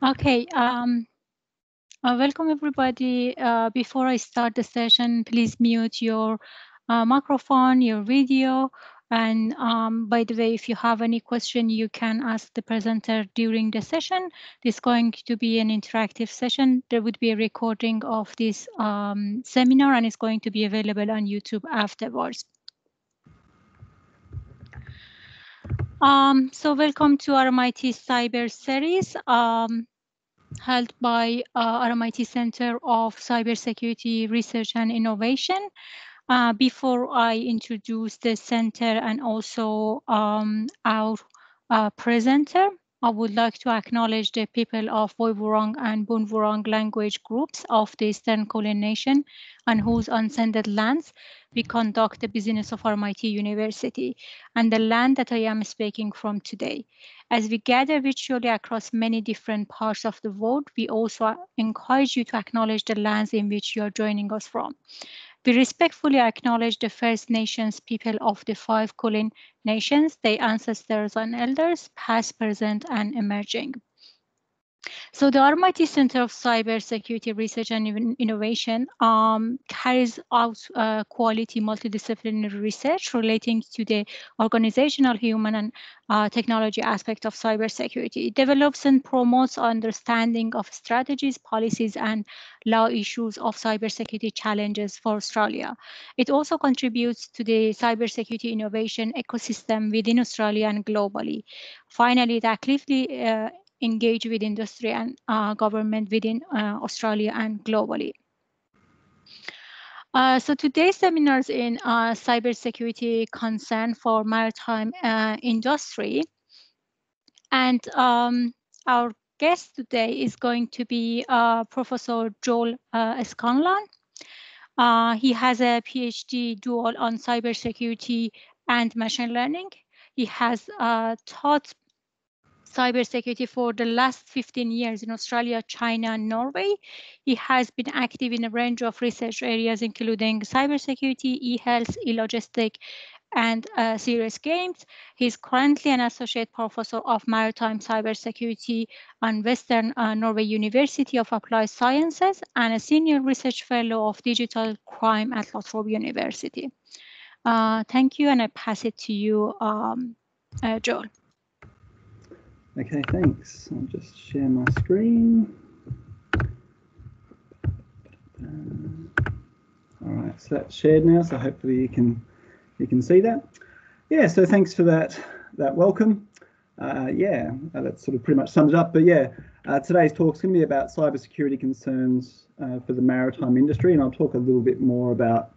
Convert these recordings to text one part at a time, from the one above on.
Okay, welcome everybody. Before I start the session, please mute your microphone, your video. And by the way, if you have any question, you can ask the presenter during the session. This is going to be an interactive session. There would be a recording of this seminar and it's going to be available on YouTube afterwards. So welcome to RMIT Cyber Series. Held by RMIT Center of Cybersecurity Research and Innovation. Before I introduce the center and also our presenter, I would like to acknowledge the people of Woiwurrung and Bunwurrung language groups of the Eastern Kulin Nation on whose unceded lands we conduct the business of RMIT University and the land that I am speaking from today. As we gather virtually across many different parts of the world, we also encourage you to acknowledge the lands in which you are joining us from. We respectfully acknowledge the First Nations people of the 5 Kulin nations, their ancestors and elders, past, present, and emerging. So the RMIT Center of Cybersecurity Research and Innovation carries out quality multidisciplinary research relating to the organizational, human, and technology aspect of cybersecurity. It develops and promotes understanding of strategies, policies, and law issues of cybersecurity challenges for Australia. It also contributes to the cybersecurity innovation ecosystem within Australia and globally. Finally, it actively engage with industry and government within Australia and globally. So today's seminars in cybersecurity concern for maritime industry. And our guest today is going to be Professor Joel Scanlan. He has a PhD dual on cybersecurity and machine learning. He has taught cybersecurity for the last 15 years in Australia, China, and Norway. He has been active in a range of research areas, including cybersecurity, e-health, e-logistic, and serious games. He's currently an associate professor of maritime cybersecurity on Western Norway University of Applied Sciences and a senior research fellow of digital crime at Lothrop University. Thank you, and I pass it to you, Joel. Okay, thanks. I'll just share my screen. All right, so that's shared now, so hopefully you can see that. Yeah, so thanks for that welcome. Yeah, that sort of pretty much sums it up. But yeah, today's talk is going to be about cybersecurity concerns for the maritime industry, and I'll talk a little bit more about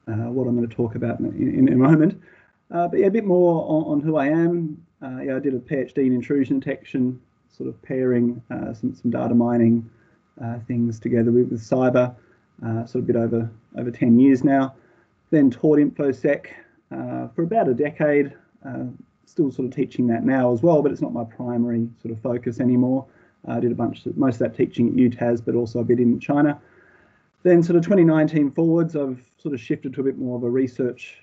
what I'm going to talk about in a moment. But yeah, a bit more on who I am. Yeah, I did a PhD in intrusion detection, sort of pairing some data mining things together with cyber, sort of a bit over 10 years now. Then taught InfoSec for about a decade, still sort of teaching that now as well, but it's not my primary sort of focus anymore. I did most of that teaching at UTAS, but also a bit in China. Then sort of 2019 forwards, I've sort of shifted to a bit more of a research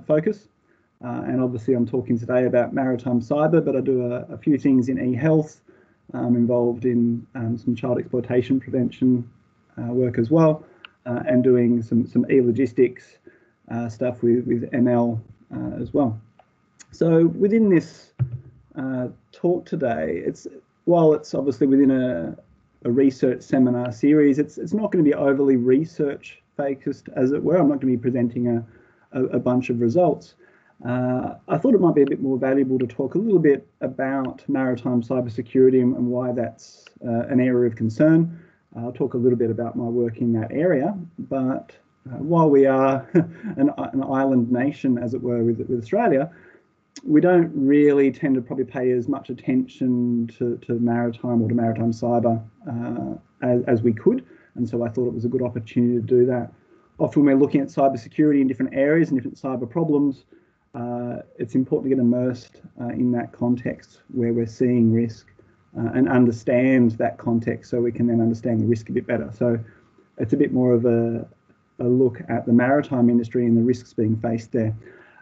focus. And obviously I'm talking today about maritime cyber, but I do a few things in e-health. I'm involved in some child exploitation prevention work as well, and doing some e-logistics stuff with ML as well. So within this talk today, while it's obviously within a research seminar series, it's not going to be overly research focused, as it were. I'm not going to be presenting a bunch of results. I thought it might be a bit more valuable to talk a little bit about maritime cybersecurity and why that's an area of concern. I'll talk a little bit about my work in that area, but while we are an island nation, as it were, with Australia, we don't really tend to probably pay as much attention to maritime or to maritime cyber as we could, and so I thought it was a good opportunity to do that. Often when we're looking at cybersecurity in different areas and different cyber problems, it's important to get immersed in that context where we're seeing risk and understand that context so we can then understand the risk a bit better. So it's a bit more of a look at the maritime industry and the risks being faced there.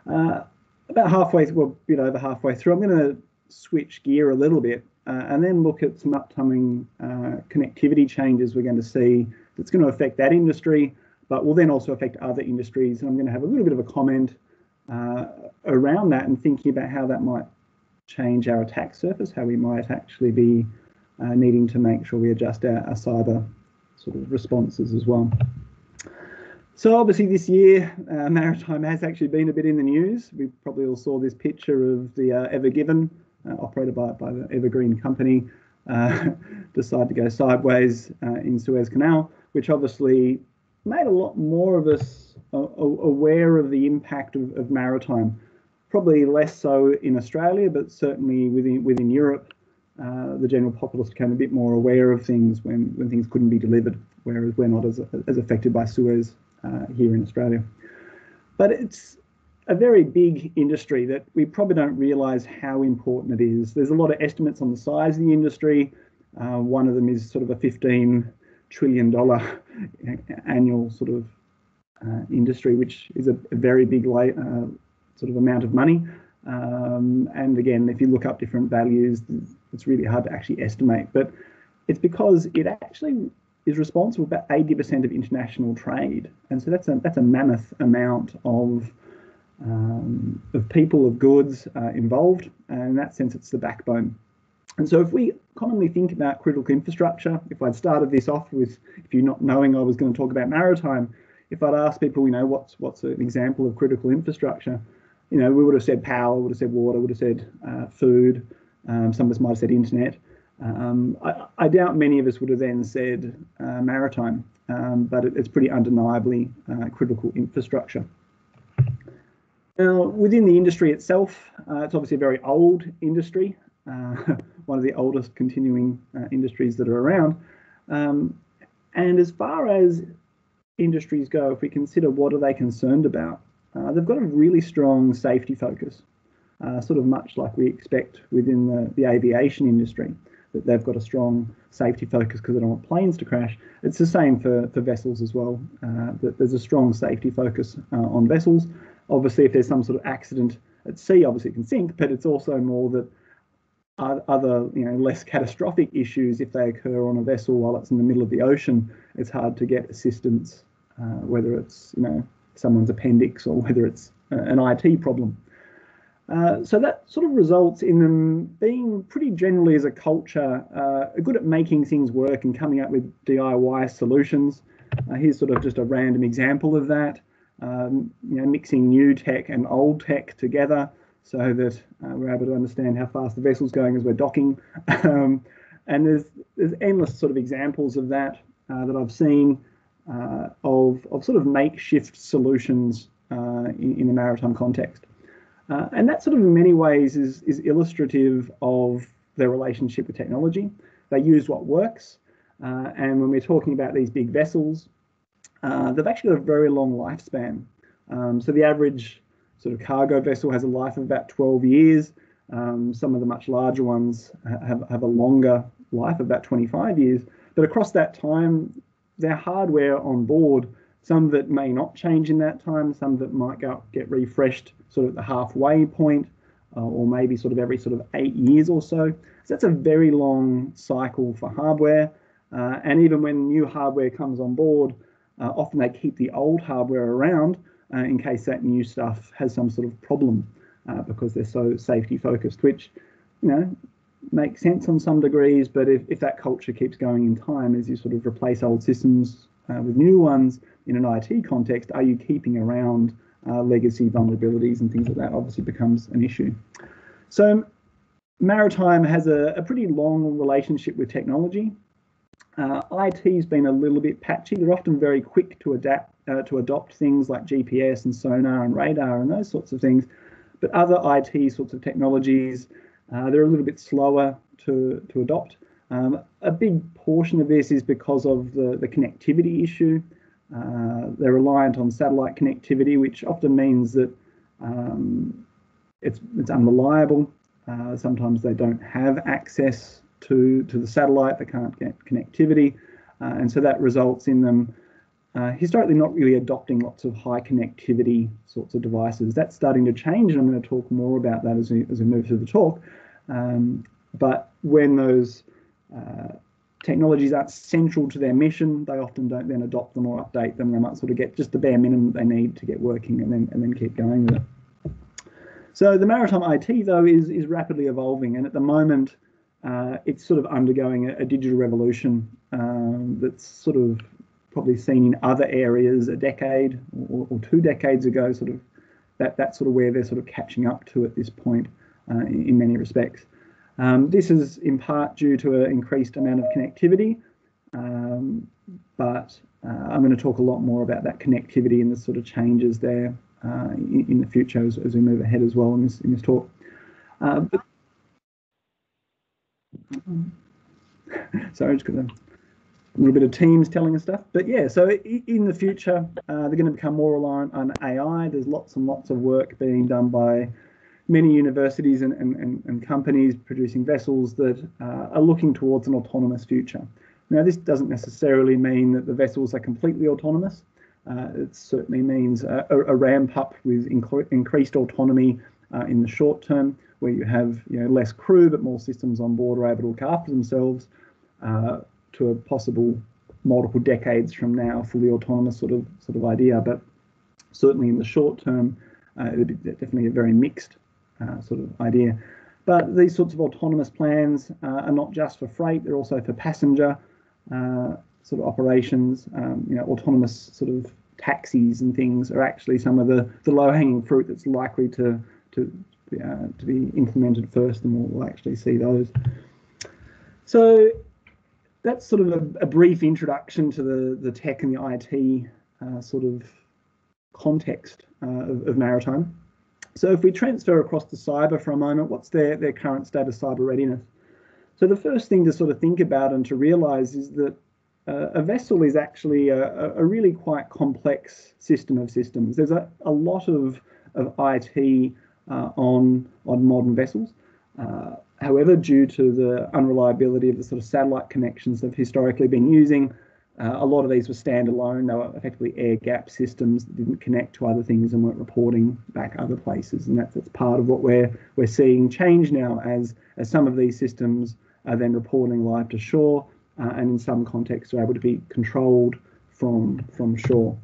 About halfway, well, a bit over halfway through, I'm going to switch gear a little bit and then look at some upcoming connectivity changes we're going to see that's going to affect that industry, but will then also affect other industries. And I'm going to have a little bit of a comment around that and thinking about how that might change our attack surface, how we might actually be needing to make sure we adjust our cyber sort of responses as well. So obviously this year, Maritime has actually been a bit in the news. We probably all saw this picture of the Ever Given, operated by the Evergreen company, decide to go sideways in Suez Canal, which obviously made a lot more of us aware of the impact of maritime. Probably less so in Australia, but certainly within Europe, the general populace became a bit more aware of things when things couldn't be delivered, whereas we're not as affected by Suez here in Australia. But it's a very big industry that we probably don't realise how important it is. There's a lot of estimates on the size of the industry. One of them is sort of a $15 trillion annual sort of industry, which is a very big sort of amount of money. And again, if you look up different values, it's really hard to actually estimate. But it's because it actually is responsible for about 80% of international trade, and so that's a mammoth amount of people, of goods involved, and in that sense, it's the backbone. And so if we commonly think about critical infrastructure, if I'd started this off with, if you're not knowing I was going to talk about maritime, if I'd asked people, what's an example of critical infrastructure, we would have said power, would have said water, would have said food. Some of us might have said internet. I doubt many of us would have then said maritime, but it's pretty undeniably critical infrastructure. Now, within the industry itself, it's obviously a very old industry, one of the oldest continuing industries that are around. And as far as industries go, if we consider what are they concerned about, they've got a really strong safety focus, sort of much like we expect within the aviation industry, that they've got a strong safety focus because they don't want planes to crash. It's the same for vessels as well, that there's a strong safety focus on vessels. Obviously, if there's some sort of accident at sea, obviously it can sink, but it's also more that other, less catastrophic issues, if they occur on a vessel while it's in the middle of the ocean, it's hard to get assistance, whether it's, someone's appendix or whether it's an IT problem. So that sort of results in them being pretty generally as a culture good at making things work and coming up with DIY solutions. Here's sort of just a random example of that. Mixing new tech and old tech together so that we're able to understand how fast the vessel's going as we're docking. And there's endless sort of examples of that that I've seen of sort of makeshift solutions in the maritime context. And that sort of in many ways is illustrative of their relationship with technology. They use what works. And when we're talking about these big vessels, they've actually got a very long lifespan. So the average sort of cargo vessel has a life of about 12 years. Some of the much larger ones have a longer life of about 25 years. But across that time, their hardware on board, some of it may not change in that time, some of it might get refreshed sort of at the halfway point, or maybe sort of every sort of 8 years or so. So that's a very long cycle for hardware. And even when new hardware comes on board, often they keep the old hardware around in case that new stuff has some sort of problem because they're so safety focused, which, makes sense on some degrees. But if that culture keeps going in time, as you sort of replace old systems with new ones in an IT context, are you keeping around legacy vulnerabilities and things like that? Obviously becomes an issue. So maritime has a pretty long relationship with technology. IT's been a little bit patchy. They're often very quick to adopt things like GPS and sonar and radar and those sorts of things. But other IT sorts of technologies, they're a little bit slower to adopt. A big portion of this is because of the connectivity issue. They're reliant on satellite connectivity, which often means that it's unreliable. Sometimes they don't have access to the satellite, they can't get connectivity. And so that results in them historically not really adopting lots of high connectivity sorts of devices. That's starting to change, and I'm going to talk more about that as we move through the talk. But when those technologies aren't central to their mission, they often don't then adopt them or update them. They might sort of get just the bare minimum they need to get working and then keep going with it. So the maritime IT, though, is rapidly evolving, and at the moment it's sort of undergoing a digital revolution that's sort of probably seen in other areas a decade or 2 decades ago. Sort of that's sort of where they're sort of catching up to at this point in many respects. This is in part due to an increased amount of connectivity, but I'm going to talk a lot more about that connectivity and the sort of changes there in the future as we move ahead as well in this talk. Sorry, just got a little bit of Teams telling us stuff. But yeah, so in the future, they're going to become more reliant on AI. There's lots and lots of work being done by many universities and companies producing vessels that are looking towards an autonomous future. Now, this doesn't necessarily mean that the vessels are completely autonomous. It certainly means a ramp up with increased autonomy in the short term, where you have less crew but more systems on board are able to look after themselves, to a possible multiple decades from now fully autonomous sort of idea. But certainly in the short term, it'd be definitely a very mixed sort of idea. But these sorts of autonomous plans are not just for freight; they're also for passenger sort of operations. Autonomous sort of taxis and things are actually some of the low-hanging fruit that's likely to be implemented first, and we'll actually see those. So that's sort of a brief introduction to the tech and the IT sort of context of maritime. So if we transfer across to cyber for a moment, what's their current state of cyber readiness? So the first thing to sort of think about and to realise is that a vessel is actually a really quite complex system of systems. There's a lot of IT on modern vessels. However, due to the unreliability of the sort of satellite connections they've historically been using, a lot of these were standalone. They were effectively air-gapped systems that didn't connect to other things and weren't reporting back other places. And that's part of what we're seeing change now as some of these systems are then reporting live to shore, and in some contexts are able to be controlled from shore.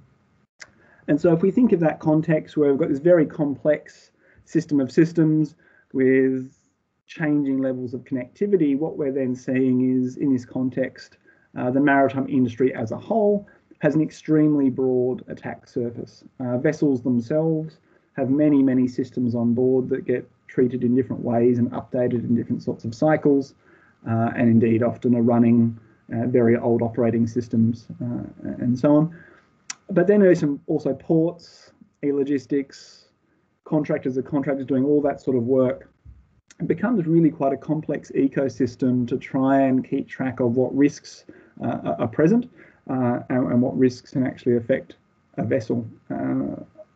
And so if we think of that context where we've got this very complex system of systems with changing levels of connectivity, what we're then seeing is, in this context, the maritime industry as a whole has an extremely broad attack surface. Vessels themselves have many, many systems on board that get treated in different ways and updated in different sorts of cycles, and indeed often are running very old operating systems and so on. But then there's also ports, e-logistics, contractors doing all that sort of work. It becomes really quite a complex ecosystem to try and keep track of what risks are present and what risks can actually affect a vessel.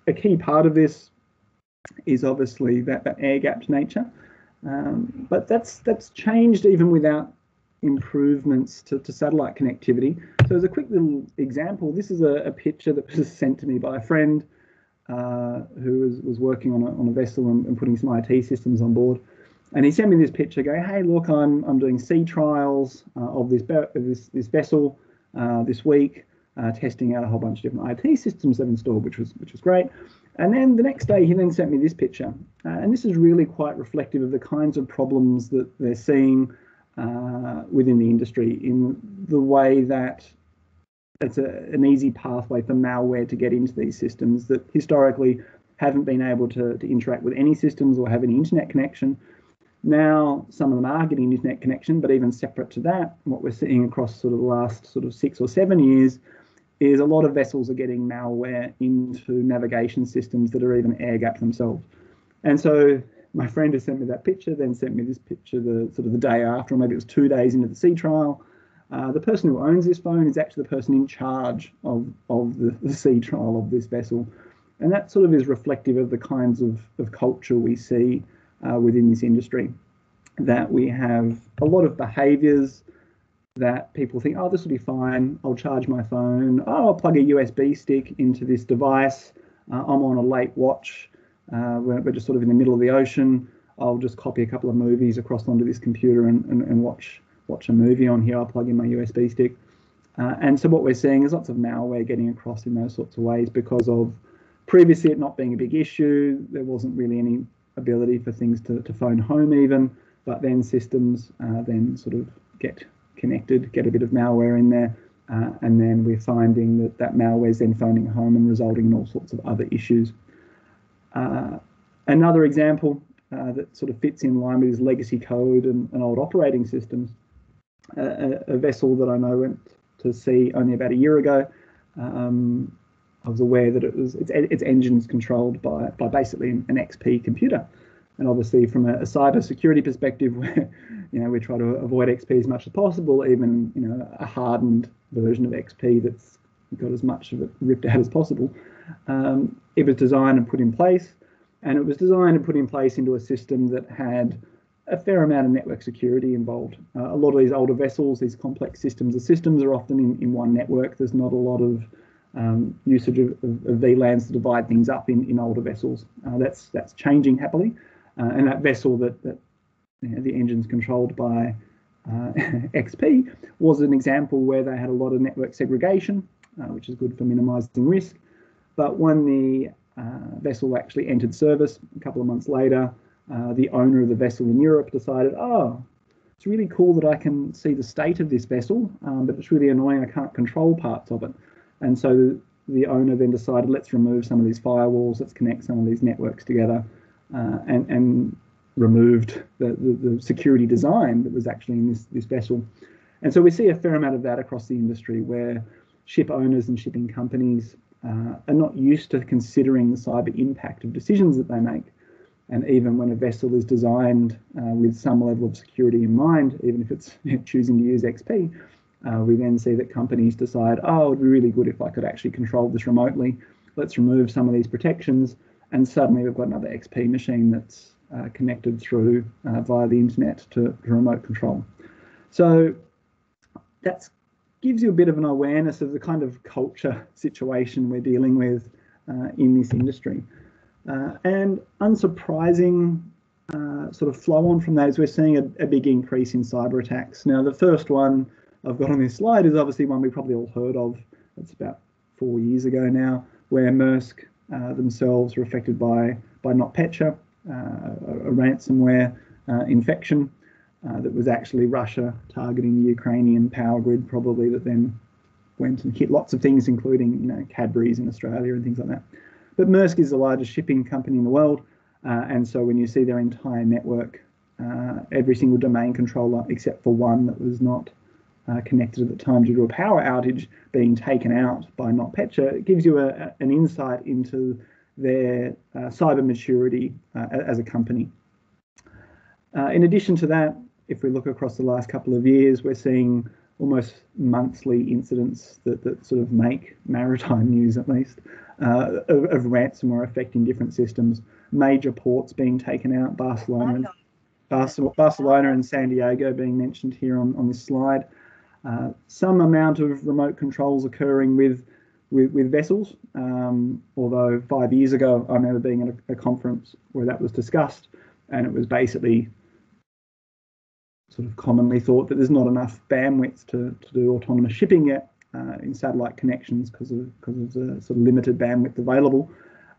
A key part of this is obviously that air-gapped nature, but that's changed even without improvements to satellite connectivity. So as a quick little example, this is a picture that was sent to me by a friend who was working on a vessel and putting some IT systems on board. And he sent me this picture going, hey, look, I'm doing sea trials of this vessel this week, testing out a whole bunch of different IT systems they've installed, which was great. And then the next day, he then sent me this picture. And this is really quite reflective of the kinds of problems that they're seeing within the industry, in the way that it's an easy pathway for malware to get into these systems that historically haven't been able to interact with any systems or have any internet connection. Now, some of them are getting internet connection, but even separate to that, what we're seeing across sort of the last sort of 6 or 7 years is a lot of vessels are getting malware into navigation systems that are even air-gapped themselves. And so my friend has sent me that picture, then sent me this picture the day after, or maybe it was 2 days into the sea trial. The person who owns this phone is actually the person in charge of the sea trial of this vessel. And that sort of is reflective of the kinds of culture we see within this industry, that we have a lot of behaviours that people think, oh, this will be fine, I'll charge my phone, oh, I'll plug a USB stick into this device, I'm on a late watch, we're just sort of in the middle of the ocean, I'll just copy a couple of movies across onto this computer and watch a movie on here. I'll plug in my USB stick. And so what we're seeing is lots of malware getting across in those sorts of ways because of previously it not being a big issue. There wasn't really any ability for things to phone home even, but then systems then sort of get connected, get a bit of malware in there, and then we're finding that malware is then phoning home and resulting in all sorts of other issues. Another example that sort of fits in line with his legacy code and old operating systems, a vessel that I know went to sea only about a year ago. I was aware that its engines controlled by basically an XP computer, and obviously from a cybersecurity perspective, we try to avoid XP as much as possible. Even a hardened version of XP that's got as much of it ripped out as possible. It was designed and put in place, and it was designed and put in place into a system that had a fair amount of network security involved. A lot of these older vessels, these complex systems, the systems are often in one network. There's not a lot of usage of VLANs to divide things up in older vessels. That's changing happily, and that vessel that the engine's controlled by XP was an example where they had a lot of network segregation, which is good for minimising risk. But when the vessel actually entered service a couple of months later, the owner of the vessel in Europe decided, oh, it's really cool that I can see the state of this vessel, but it's really annoying I can't control parts of it. And so the owner then decided, let's remove some of these firewalls, let's connect some of these networks together, and removed the security design that was actually in this vessel. And so we see a fair amount of that across the industry where ship owners and shipping companies are not used to considering the cyber impact of decisions that they make. And even when a vessel is designed with some level of security in mind, even if it's choosing to use XP, we then see that companies decide, oh, it would be really good if I could actually control this remotely. Let's remove some of these protections. And suddenly we've got another XP machine that's connected through via the internet to remote control. So that gives you a bit of an awareness of the kind of culture situation we're dealing with in this industry. And unsurprising sort of flow on from that is we're seeing a big increase in cyber attacks. Now, the first one I've got on this slide is obviously one we probably all heard of. It's about 4 years ago now, where Maersk themselves were affected by NotPetya, a ransomware infection that was actually Russia targeting the Ukrainian power grid, probably, that then went and hit lots of things, including Cadbury's in Australia and things like that. But Maersk is the largest shipping company in the world, and so when you see their entire network, every single domain controller except for one that was not connected at the time due to a power outage being taken out by NotPetya, it gives you an insight into their cyber maturity as a company. In addition to that, if we look across the last couple of years, we're seeing almost monthly incidents that sort of make maritime news, at least, of ransomware affecting different systems. Major ports being taken out, Barcelona and San Diego being mentioned here on this slide. Some amount of remote controls occurring with vessels, although 5 years ago I remember being at a conference where that was discussed, and it was basically sort of commonly thought that there's not enough bandwidth to do autonomous shipping yet in satellite connections because of the sort of limited bandwidth available.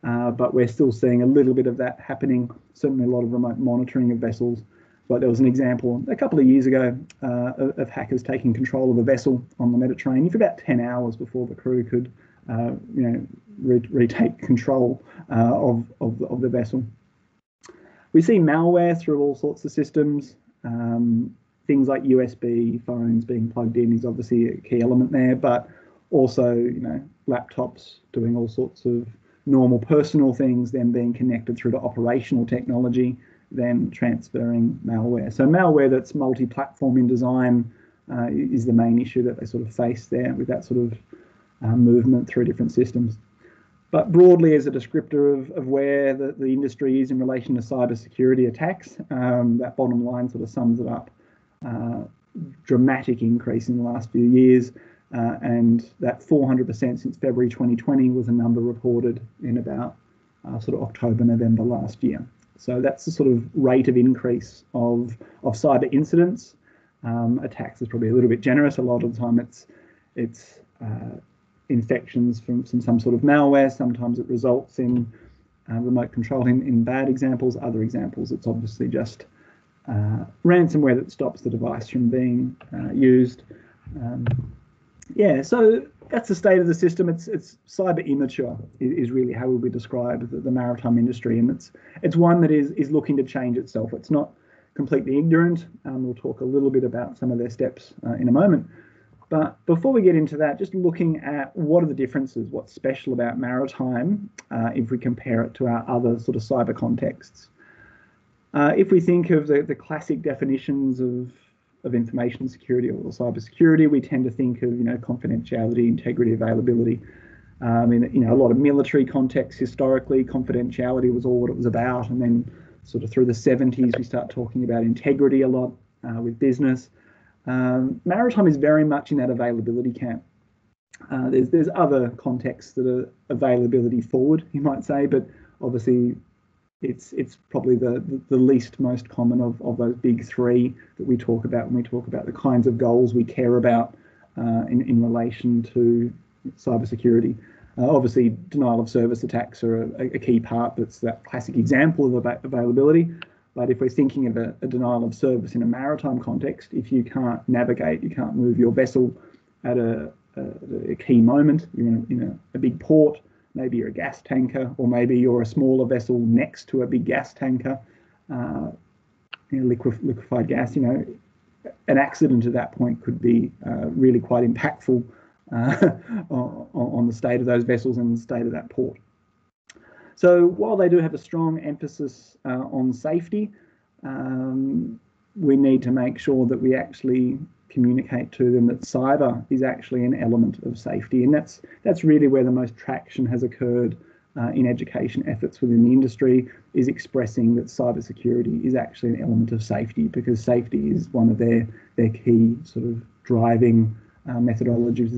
But we're still seeing a little bit of that happening, certainly a lot of remote monitoring of vessels. But there was an example a couple of years ago of hackers taking control of a vessel on the Mediterranean for about 10 hours before the crew could retake control of the vessel. We see malware through all sorts of systems. Things like USB phones being plugged in is obviously a key element there, but also laptops doing all sorts of normal personal things, then being connected through to operational technology, then transferring malware. So malware that's multi-platform in design is the main issue that they sort of face there with that sort of movement through different systems. But broadly, as a descriptor of where the industry is in relation to cybersecurity attacks, that bottom line sort of sums it up. Dramatic increase in the last few years, and that 400% since February 2020 was a number reported in about sort of October, November last year. So that's the sort of rate of increase of cyber incidents. Attacks is probably a little bit generous. A lot of the time it's infections from some sort of malware. Sometimes it results in remote control in bad examples. Other examples, it's obviously just ransomware that stops the device from being used. Yeah, so that's the state of the system. It's cyber immature is really how we would describe the maritime industry, and it's one that is looking to change itself. It's not completely ignorant. We'll talk a little bit about some of their steps in a moment. But before we get into that, just looking at what are the differences, what's special about maritime if we compare it to our other sort of cyber contexts. If we think of the classic definitions of information security or cybersecurity, we tend to think of confidentiality, integrity, availability. In a lot of military contexts historically, confidentiality was all what it was about, and then sort of through the 70s we start talking about integrity a lot with business. Maritime is very much in that availability camp. There's other contexts that are availability forward, you might say, but obviously it's probably the least most common of those big three that we talk about when we talk about the kinds of goals we care about in relation to cybersecurity. Obviously, denial of service attacks are a key part. That's that classic example of availability. But if we're thinking of a denial of service in a maritime context, if you can't navigate, you can't move your vessel at a key moment, you're in a big port, maybe you're a gas tanker, or maybe you're a smaller vessel next to a big gas tanker, liquefied gas, an accident at that point could be really quite impactful on the state of those vessels and the state of that port. So while they do have a strong emphasis on safety, we need to make sure that we actually communicate to them that cyber is actually an element of safety, and that's really where the most traction has occurred in education efforts within the industry, is expressing that cybersecurity is actually an element of safety, because safety is one of their key sort of driving methodologies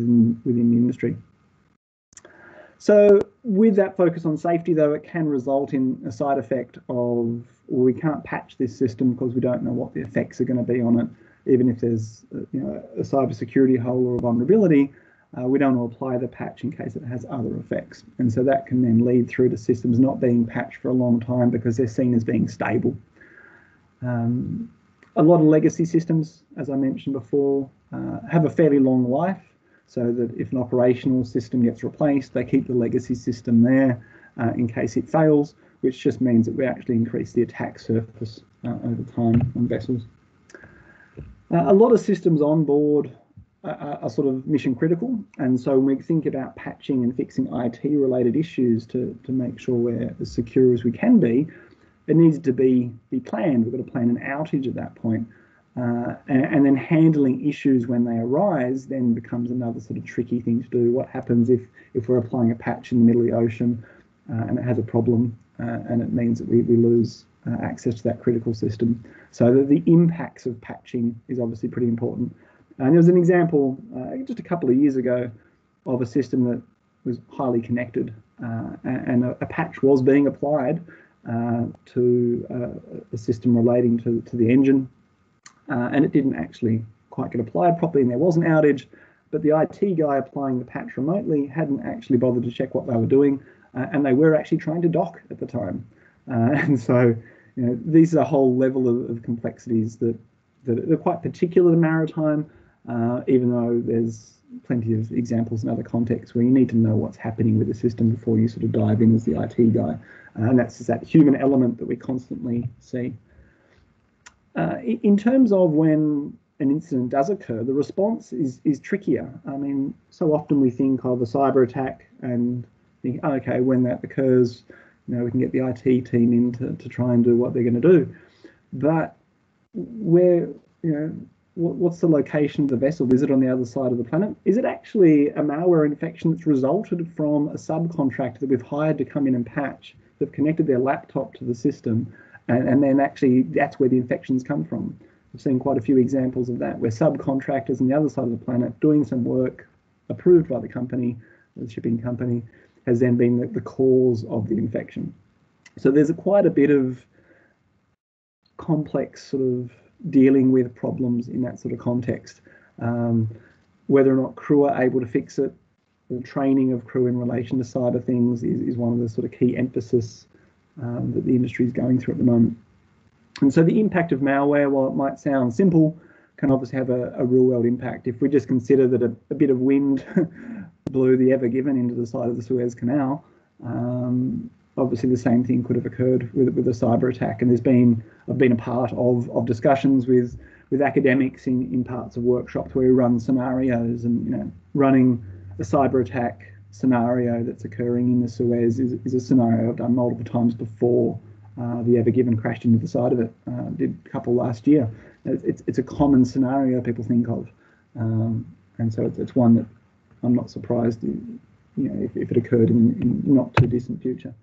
within the industry. So with that focus on safety, though, it can result in a side effect of, well, we can't patch this system because we don't know what the effects are going to be on it. Even if there's a cybersecurity hole or a vulnerability, we don't want to apply the patch in case it has other effects. And so that can then lead through to systems not being patched for a long time because they're seen as being stable. A lot of legacy systems, as I mentioned before, have a fairly long life, so that if an operational system gets replaced, they keep the legacy system there in case it fails, which just means that we actually increase the attack surface over time on vessels. A lot of systems on board are sort of mission critical, and so when we think about patching and fixing IT related issues to make sure we're as secure as we can be, it needs to be planned. We've got to plan an outage at that point. And then handling issues when they arise then becomes another sort of tricky thing to do. What happens if we're applying a patch in the middle of the ocean and it has a problem and it means that we lose access to that critical system? So the impacts of patching is obviously pretty important. And there was an example just a couple of years ago of a system that was highly connected and a patch was being applied to a system relating to the engine. And it didn't actually quite get applied properly, and there was an outage, but the IT guy applying the patch remotely hadn't actually bothered to check what they were doing, and they were actually trying to dock at the time. And so, these are a whole level of complexities that are quite particular to maritime, even though there's plenty of examples in other contexts where you need to know what's happening with the system before you sort of dive in as the IT guy. And that's just that human element that we constantly see. In terms of when an incident does occur, the response is trickier. I mean, so often we think of a cyber attack and think, oh, okay, when that occurs, we can get the IT team in to try and do what they're going to do. But what's the location of the vessel? Is it on the other side of the planet? Is it actually a malware infection that's resulted from a subcontractor that we've hired to come in and patch? They've connected their laptop to the system. And then actually that's where the infections come from. I've seen quite a few examples of that, where subcontractors on the other side of the planet doing some work approved by the company, the shipping company, has then been the cause of the infection. So there's quite a bit of complex sort of dealing with problems in that sort of context. Whether or not crew are able to fix it, the training of crew in relation to cyber things is one of the sort of key emphasis that the industry is going through at the moment. And so the impact of malware, while it might sound simple, can obviously have a real world impact. If we just consider that a bit of wind blew the Ever Given into the side of the Suez Canal, obviously the same thing could have occurred with a cyber attack. And I've been a part of discussions with academics in parts of workshops where we run scenarios, and running a cyber attack scenario that's occurring in the Suez is a scenario I've done multiple times before. The Ever Given crashed into the side of it. Did a couple last year. It's a common scenario people think of, and so it's one that I'm not surprised, if it occurred in not too distant future.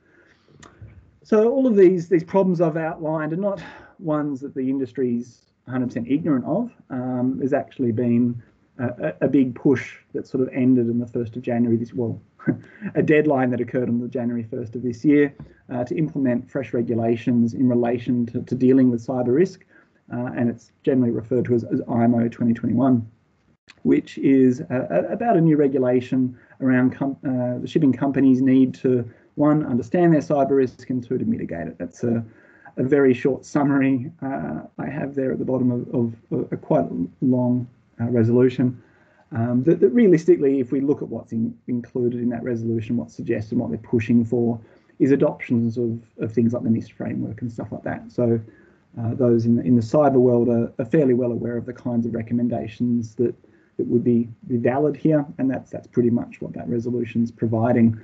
So all of these problems I've outlined are not ones that the industry's 100% ignorant of. There's actually been a big push that sort of ended on the 1st of January a deadline that occurred on the January 1st of this year to implement fresh regulations in relation to dealing with cyber risk, and it's generally referred to as IMO 2021, which is about a new regulation around the shipping companies need to, one, understand their cyber risk, and two, to mitigate it. That's a very short summary I have there at the bottom of a quite long resolution. That realistically, if we look at what's included in that resolution, what's suggested, what they're pushing for, is adoptions of things like the NIST framework and stuff like that. So those in the cyber world are fairly well aware of the kinds of recommendations that would be valid here, and that's pretty much what that resolution's providing.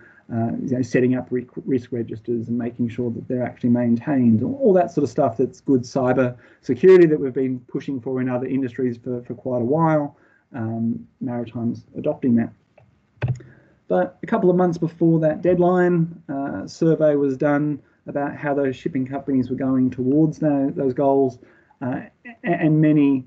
Setting up risk registers and making sure that they're actually maintained, all that sort of stuff that's good cyber security that we've been pushing for in other industries for quite a while. Maritime's adopting that. But a couple of months before that deadline, a survey was done about how those shipping companies were going towards those goals, and many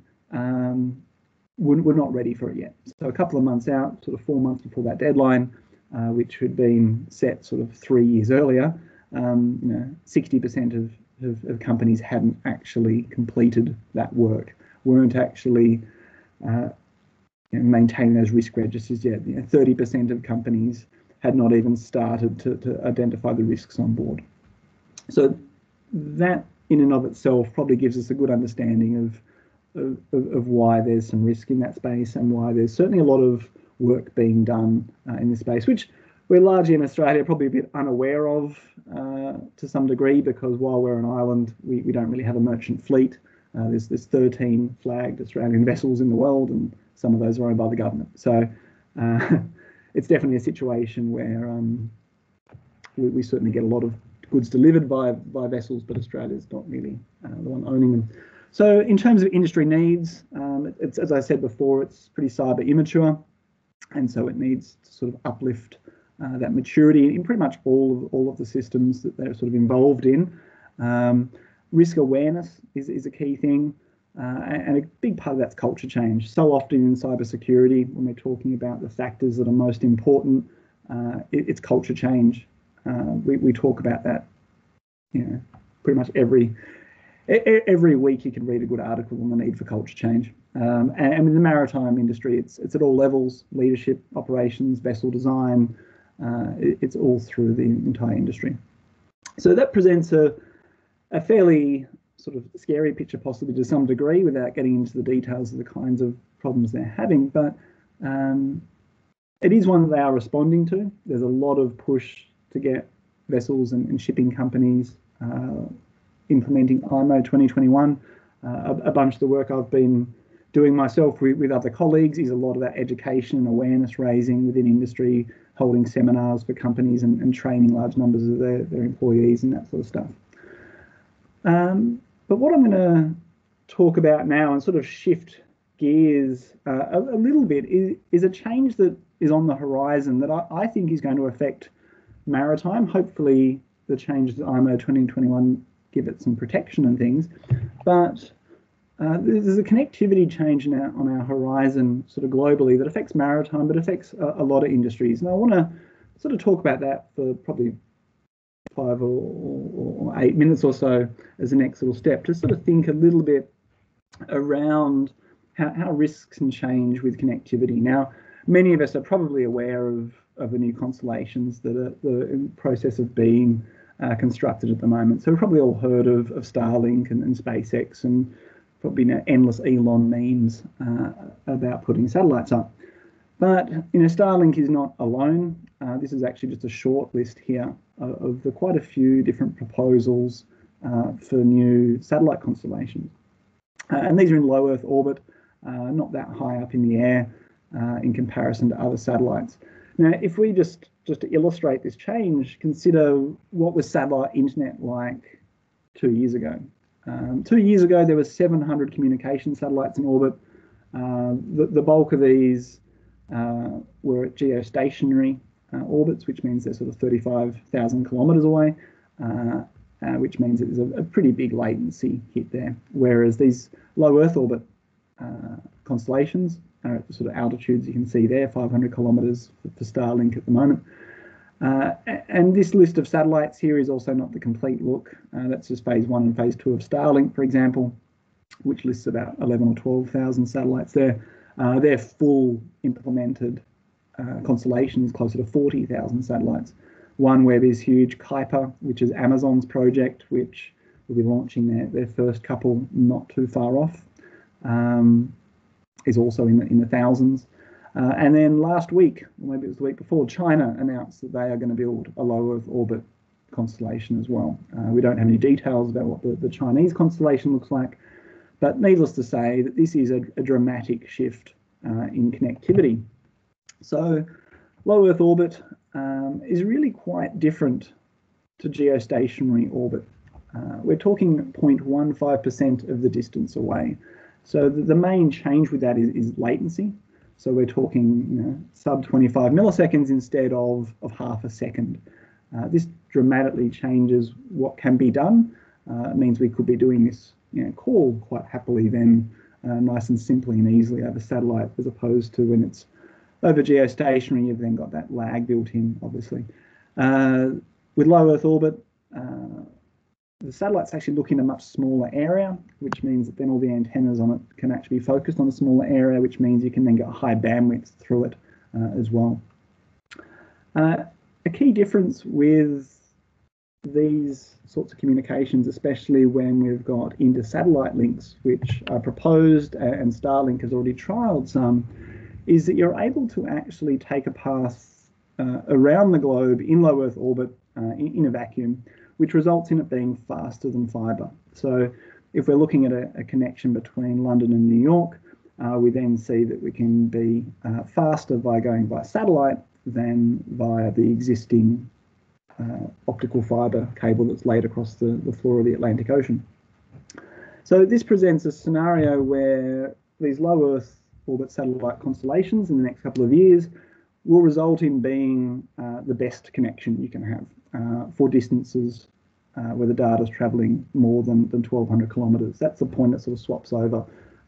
were not ready for it yet. So a couple of months out, sort of 4 months before that deadline, which had been set sort of 3 years earlier, 60% of companies hadn't actually completed that work, weren't actually maintaining those risk registers yet. 30% of companies had not even started to identify the risks on board. So that in and of itself probably gives us a good understanding of why there's some risk in that space, and why there's certainly a lot of work being done in this space, which we're largely in Australia probably a bit unaware of to some degree, because while we're an island, we don't really have a merchant fleet. There's 13 flagged Australian vessels in the world, and some of those are owned by the government. So it's definitely a situation where we certainly get a lot of goods delivered by vessels, but Australia's not really the one owning them. So in terms of industry needs, it's, as I said before, it's pretty cyber immature, and so it needs to sort of uplift that maturity in pretty much all of the systems that they're sort of involved in. Risk awareness is a key thing, and a big part of that's culture change. So often in cybersecurity, when we're talking about the factors that are most important, it's culture change. We talk about that, pretty much every week. You can read a good article on the need for culture change. And with the maritime industry, it's at all levels: leadership, operations, vessel design. It's all through the entire industry. So that presents a fairly sort of scary picture, possibly to some degree, without getting into the details of the kinds of problems they're having. But it is one that they are responding to. There's a lot of push to get vessels and shipping companies implementing IMO 2021. A bunch of the work I've been doing myself with other colleagues is a lot of that education and awareness raising within industry, holding seminars for companies and training large numbers of their employees and that sort of stuff. But what I'm going to talk about now and sort of shift gears a little bit is a change that is on the horizon that I think is going to affect maritime. Hopefully the changes to IMO 2021 give it some protection and things, but there's a connectivity change now on our horizon sort of globally that affects maritime, but affects a lot of industries. And I want to sort of talk about that for probably 5 or 8 minutes or so as the next little step to sort of think a little bit around how risks can change with connectivity. Now, many of us are probably aware of the new constellations that are in the process of being constructed at the moment. So we've probably all heard of Starlink and SpaceX, and probably endless Elon memes about putting satellites up. But Starlink is not alone. This is actually just a short list here of the quite a few different proposals for new satellite constellations. And these are in low Earth orbit, not that high up in the air in comparison to other satellites. Now, if we just to illustrate this change, consider what was satellite internet like 2 years ago. 2 years ago, there were 700 communication satellites in orbit. The bulk of these were at geostationary orbits, which means they're sort of 35,000 kilometers away, which means there's a pretty big latency hit there. Whereas these low Earth orbit constellations are at the sort of altitudes you can see there, 500 kilometers for Starlink at the moment. And this list of satellites here is also not the complete look. That's just phase 1 and phase 2 of Starlink, for example, which lists about 11 or 12,000 satellites there. Their full implemented constellation is closer to 40,000 satellites. OneWeb is huge. Kuiper, which is Amazon's project, which will be launching their first couple not too far off, is also in the thousands. And then last week, or maybe it was the week before, China announced that they are going to build a low Earth orbit constellation as well. We don't have any details about what the Chinese constellation looks like, but needless to say that this is a dramatic shift in connectivity. So low Earth orbit is really quite different to geostationary orbit. We're talking 0.15% of the distance away. So the main change with that is latency. So we're talking sub 25 milliseconds instead of half a second. This dramatically changes what can be done. It means we could be doing this call quite happily then, nice and simply and easily over satellite, as opposed to when it's over geostationary, you've then got that lag built in, obviously. With low Earth orbit, the satellite's actually looking at a much smaller area, which means that then all the antennas on it can actually be focused on a smaller area, which means you can then get a high bandwidth through it as well. A key difference with these sorts of communications, especially when we've got inter-satellite links, which are proposed and Starlink has already trialled some, is that you're able to actually take a path around the globe in low Earth orbit in a vacuum, which results in it being faster than fibre. So if we're looking at a connection between London and New York, we then see that we can be faster by going by satellite than via the existing optical fibre cable that's laid across the floor of the Atlantic Ocean. So this presents a scenario where these low Earth orbit satellite constellations in the next couple of years will result in being the best connection you can have for distances where the data is travelling more than 1,200 kilometres. That's the point that sort of swaps over.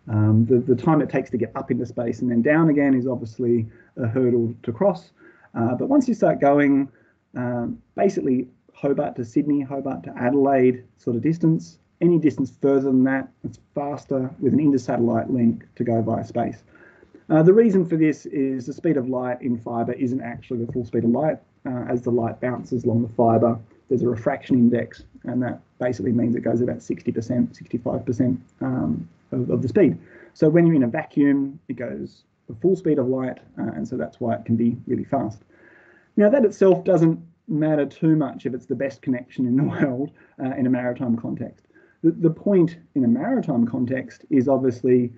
The time it takes to get up into space and then down again is obviously a hurdle to cross. But once you start going, basically Hobart to Sydney, Hobart to Adelaide sort of distance, any distance further than that, it's faster with an inter-satellite link to go via space. The reason for this is the speed of light in fibre isn't actually the full speed of light. As the light bounces along the fibre, there's a refraction index, and that basically means it goes about 60%, 65% of the speed. So when you're in a vacuum, it goes the full speed of light, and so that's why it can be really fast. Now, that itself doesn't matter too much if it's the best connection in the world in a maritime context. The point in a maritime context is obviously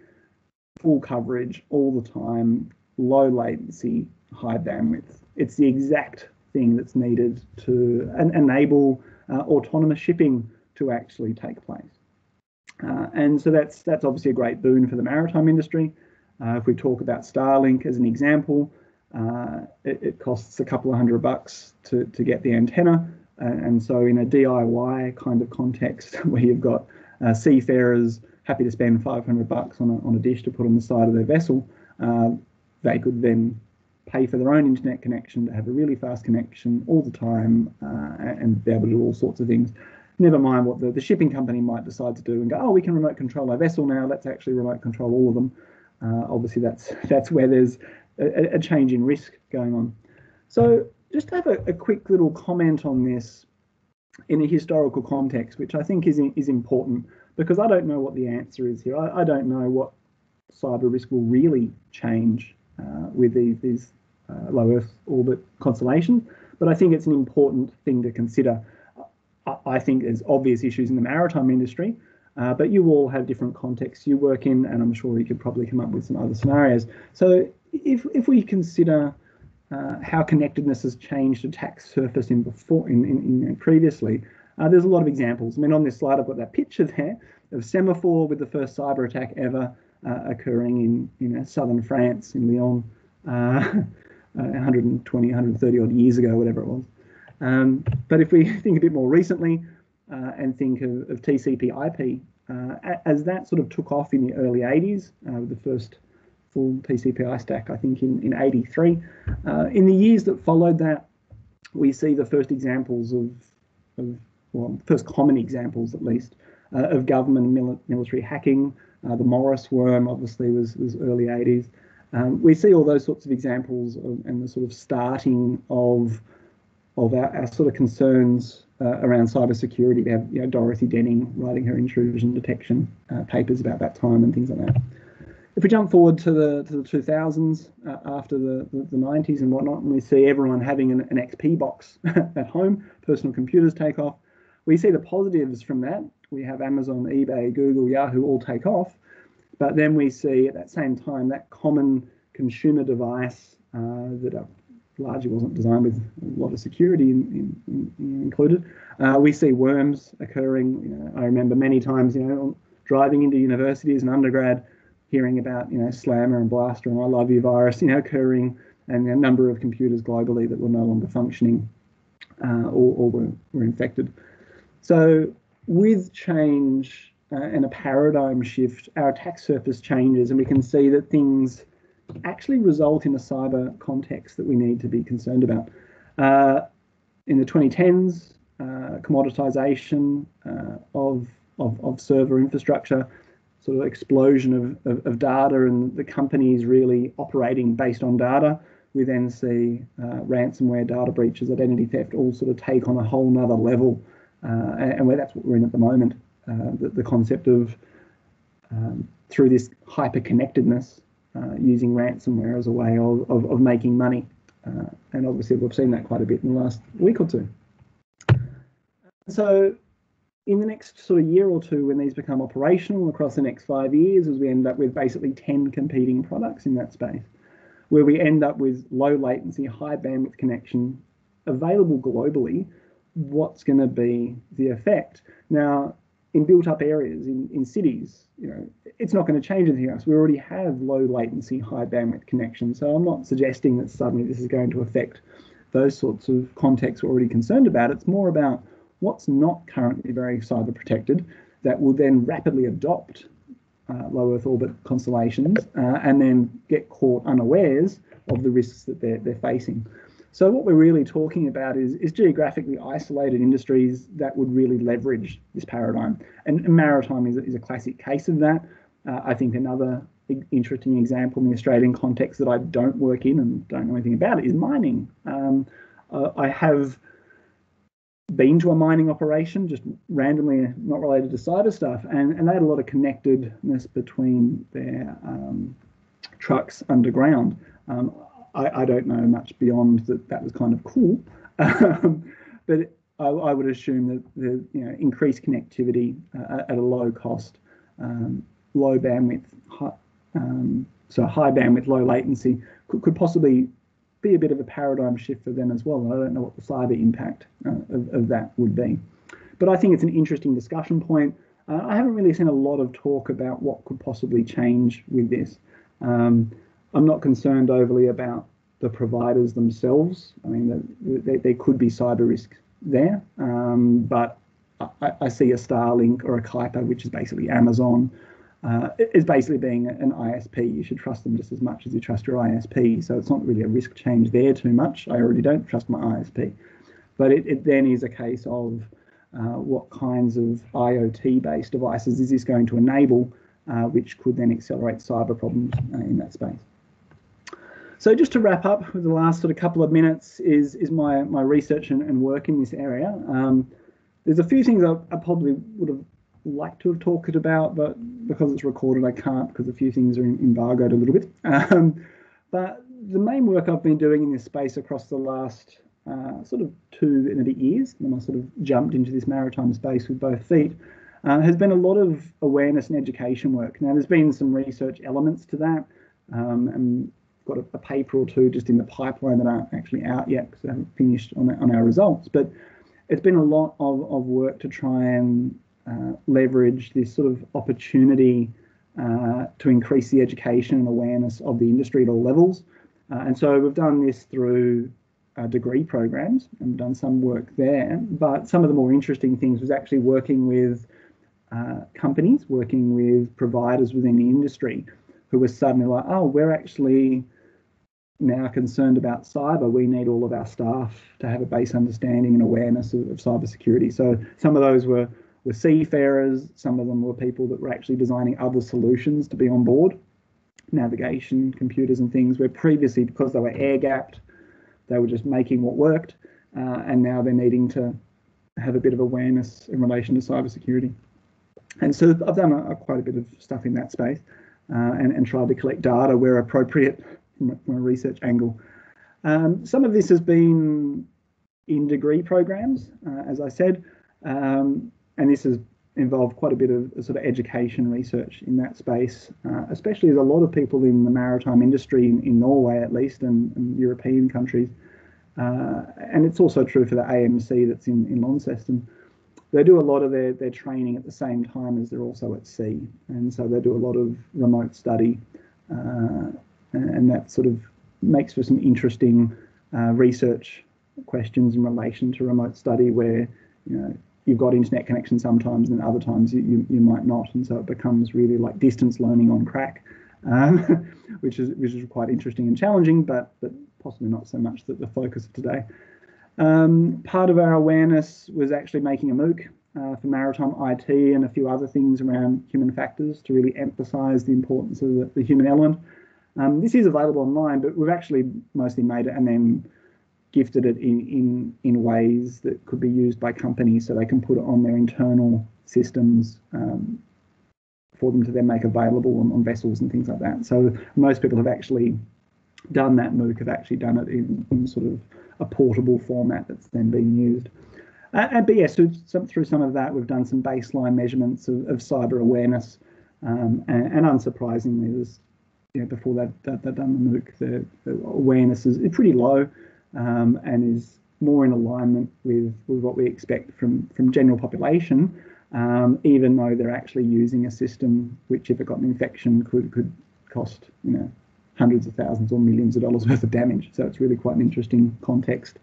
full coverage all the time, low latency, high bandwidth. It's the exact thing that's needed to enable autonomous shipping to actually take place. And so that's obviously a great boon for the maritime industry. If we talk about Starlink as an example, it costs a couple of $100 to get the antenna. And so in a DIY kind of context where you've got seafarers happy to spend $500 on a dish to put on the side of their vessel, they could then pay for their own internet connection, to have a really fast connection all the time, and be able to do all sorts of things. Never mind what the shipping company might decide to do and go, oh, we can remote control our vessel now, let's actually remote control all of them. Obviously, that's where there's a change in risk going on. So just to have a quick little comment on this in a historical context, which I think is important, because I don't know what the answer is here. I don't know what cyber risk will really change with these low Earth orbit constellations, but I think it's an important thing to consider. I think there's obvious issues in the maritime industry, but you all have different contexts you work in, and I'm sure you could probably come up with some other scenarios. So if we consider how connectedness has changed attack surface previously, there's a lot of examples. I mean, on this slide, I've got that picture there of Semaphore with the first cyber attack ever occurring in southern France, in Lyon, 120, 130 odd years ago, whatever it was. But if we think a bit more recently and think of TCP/IP, as that sort of took off in the early 80s, with the first full TCP/IP stack, I think in 83. In the years that followed that, we see the first examples well, first common examples at least, of government and military hacking. The Morris worm obviously was early 80s. We see all those sorts of examples and the sort of starting of our sort of concerns around cybersecurity. We have Dorothy Denning writing her intrusion detection papers about that time and things like that. If we jump forward to the 2000s, after the 90s and whatnot, and we see everyone having an XP box at home, personal computers take off, we see the positives from that. We have Amazon, eBay, Google, Yahoo all take off, but then we see at that same time that common consumer device that largely wasn't designed with a lot of security included. We see worms occurring. I remember many times, driving into university as an undergrad, hearing about Slammer and Blaster and I Love You virus occurring, and a number of computers globally that were no longer functioning or were infected. So with change and a paradigm shift, our attack surface changes, and we can see that things actually result in a cyber context that we need to be concerned about. In the 2010s, commoditization of server infrastructure, sort of explosion of data, and the companies really operating based on data. We then see ransomware, data breaches, identity theft all sort of take on a whole nother level, and that's what we're in at the moment. The concept of through this hyper-connectedness, using ransomware as a way of making money, and obviously we've seen that quite a bit in the last week or two. So in the next sort of year or two, when these become operational across the next 5 years, as we end up with basically 10 competing products in that space, where we end up with low latency, high bandwidth connection available globally, what's going to be the effect? Now, in built-up areas, in cities, it's not going to change anything else. We already have low latency, high bandwidth connection. So I'm not suggesting that suddenly this is going to affect those sorts of contexts we're already concerned about. It's more about what's not currently very cyber protected that will then rapidly adopt low Earth orbit constellations and then get caught unawares of the risks that they're facing. So what we're really talking about is geographically isolated industries that would really leverage this paradigm. And maritime is a classic case of that. I think another interesting example in the Australian context that I don't work in and don't know anything about it is mining. I have been to a mining operation, just randomly not related to cyber stuff, and they had a lot of connectedness between their trucks underground. I don't know much beyond that was kind of cool, but I would assume that the increased connectivity at a low cost, low bandwidth, so high bandwidth, low latency could possibly be a bit of a paradigm shift for them as well. I don't know what the cyber impact of that would be, but I think it's an interesting discussion point. I haven't really seen a lot of talk about what could possibly change with this. I'm not concerned overly about the providers themselves. I mean, there could be cyber risk there, but I see a Starlink or a Kuiper, which is basically Amazon, is basically being an ISP. You should trust them just as much as you trust your ISP. So it's not really a risk change there too much. I already don't trust my ISP. But it then is a case of what kinds of IoT-based devices is this going to enable, which could then accelerate cyber problems in that space. So just to wrap up with the last sort of couple of minutes is my research and work in this area. There's a few things I probably would have liked to have talked about, but because it's recorded, I can't, because a few things are embargoed a little bit. But the main work I've been doing in this space across the last sort of 2.5 years, when I sort of jumped into this maritime space with both feet, has been a lot of awareness and education work. Now, there's been some research elements to that, and got a paper or two just in the pipeline that aren't actually out yet because I haven't finished on our results. But it's been a lot of work to try and leverage this sort of opportunity to increase the education and awareness of the industry at all levels. And so we've done this through degree programs and we've done some work there. But some of the more interesting things was actually working with companies, working with providers within the industry who were suddenly like, oh, we're actually now concerned about cyber. We need all of our staff to have a base understanding and awareness of cybersecurity. So some of those were seafarers, some of them were people that were actually designing other solutions to be on board, navigation, computers and things, where previously, because they were air-gapped, they were just making what worked, and now they're needing to have a bit of awareness in relation to cybersecurity. And so I've done quite a bit of stuff in that space and tried to collect data where appropriate from a research angle. Some of this has been in degree programs, as I said, and this has involved quite a bit of sort of education research in that space, especially as a lot of people in the maritime industry, in Norway at least, and European countries, and it's also true for the AMC that's in Launceston. They do a lot of their training at the same time as they're also at sea, and so they do a lot of remote study, and that sort of makes for some interesting research questions in relation to remote study, where you've got internet connection sometimes, and other times you might not, and so it becomes really like distance learning on crack, which is quite interesting and challenging, but possibly not so much the focus of today. Part of our awareness was actually making a MOOC for maritime IT and a few other things around human factors to really emphasise the importance of the human element. This is available online, but we've actually mostly made it and then gifted it in ways that could be used by companies, so they can put it on their internal systems for them to then make available on vessels and things like that. So most people have actually done that MOOC, have actually done it in sort of a portable format that's then being used. But yeah, so through some of that, we've done some baseline measurements of cyber awareness, and unsurprisingly, there's, before they've done the MOOC, the awareness is pretty low, and is more in alignment with what we expect from general population, even though they're actually using a system which, if it got an infection, could cost hundreds of thousands or millions of dollars worth of damage. So it's really quite an interesting context.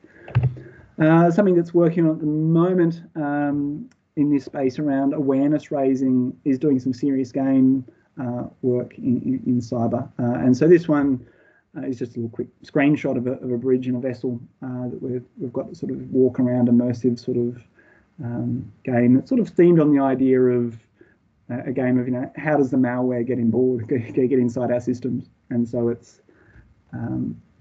Something that's working on at the moment in this space around awareness raising is doing some serious game work in cyber. And so this one is just a little quick screenshot of a bridge in a vessel that we've got to sort of walk around immersive sort of game that's sort of themed on the idea of a game of, how does the malware get in board, get inside our systems? And so it's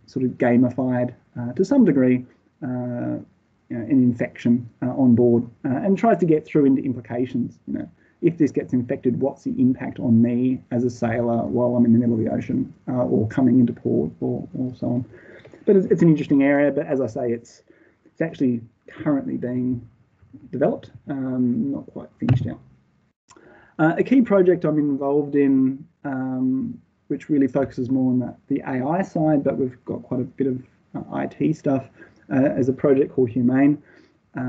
sort of gamified to some degree, an infection on board, and tries to get through into implications. If this gets infected, what's the impact on me as a sailor while I'm in the middle of the ocean or coming into port or so on? But it's an interesting area. But as I say, it's actually currently being developed, not quite finished yet. A key project I'm involved in, which really focuses more on the AI side, but we've got quite a bit of IT stuff, is a project called Humane,